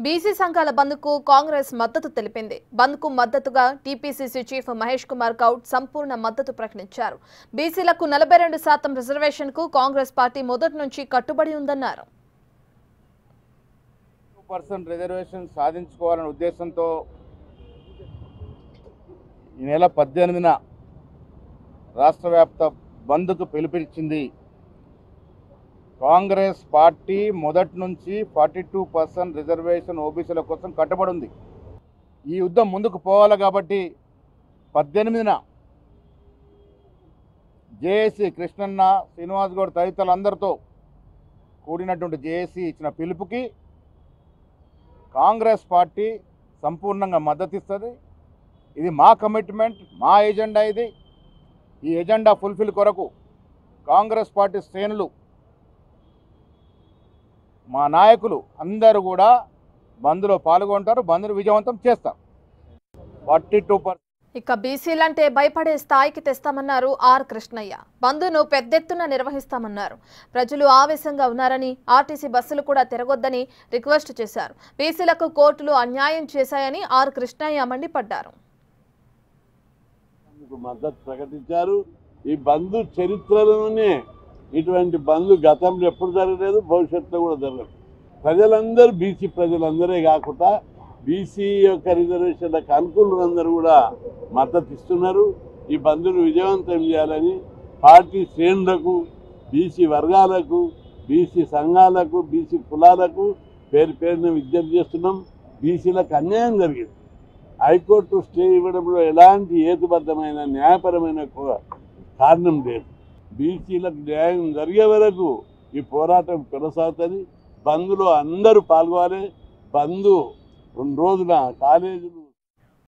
BC సంఘాల బంద్కు కాంగ్రెస్ మద్దతు తెలిపింది. బంద్కు మద్దతుగా టీపీసీసీ చీఫ్ మహేష్ కుమార్ గౌడ్ సంపూర్ణ మద్దతు ప్రకటించారు. బీసీలకు 42% రిజర్వేషన్కు కాంగ్రెస్ పార్టీ మొదటి నుంచి కట్టుబడి ఉందన్నారు. 2% రిజర్వేషన్ సాధించుకోవాలనే ఉద్దేశంతో ఈ నెల 18న రాష్ట్ర వ్యాప్త బంద్కు పిలుపునిచ్చింది. కాంగ్రెస్ పార్టీ మొదటి నుంచి 42% రిజర్వేషన్ ఓబీసీల కోసం కట్టుబడి ఉంది. ఈ యుద్ధం ముందుకు పోవాలి కాబట్టి 18న జేఏసీ కృష్ణన్న, శ్రీనివాస్ గౌడ్ తదితరులందరితో కూడినటువంటి జేఏసీ ఇచ్చిన పిలుపుకి కాంగ్రెస్ పార్టీ సంపూర్ణంగా మద్దతిస్తుంది. ఇది మా కమిట్మెంట్, మా ఎజెండా. ఈ ఎజెండా ఫుల్ఫిల్ కొరకు కాంగ్రెస్ పార్టీ శ్రేణులు, మా నాయకులు అందరూ కూడా బంద్లో పాల్గొంటారు, బంద్ను విజయవంతం చేస్తారు. 42%. ఇక బీసీలంటే భయపడే స్థాయికి తెస్తామన్నారు ఆర్ కృష్ణయ్య. బంద్ను పెద్దెత్తున నిర్వహిస్తామన్నారు. ప్రజలు ఆవేశంగా ఉన్నారని, ఆర్టీసీ బస్సులు కూడా తిరగొద్దని రిక్వెస్ట్ చేశారు. బీసీలకు కోర్టులు అన్యాయం చేశాయని ఆర్ కృష్ణయ్య మండిపడ్డారు. మద్దతు ప్రకటించారు. ఈ బంద్ చరిత్రలోనే ఇటువంటి బంద్ గతంలో ఎప్పుడు జరగలేదు, భవిష్యత్తులో కూడా జరగదు. ప్రజలందరూ, బీసీ ప్రజలందరే కాకుండా బీసీ యొక్క రిజర్వేషన్లకు అనుకూలందరూ కూడా మద్దతు ఇస్తున్నారు. ఈ బంద్ను విజయవంతం చేయాలని పార్టీ శ్రేణులకు, బీసీ వర్గాలకు, బీసీ సంఘాలకు, బీసీ కులాలకు పేరు పేరున విజ్ఞప్తి చేస్తున్నాం. బీసీలకు అన్యాయం జరిగింది. హైకోర్టు స్టే ఇవ్వడంలో ఎలాంటి హేతుబద్ధమైన న్యాయపరమైన కారణం లేదు. బీసీలకు న్యాయం జరిగే వరకు ఈ పోరాటం కొనసాగుతుంది. బంద్లో అందరూ పాల్గొనాలి. బంద్ 2 రోజుల కాలేజీలు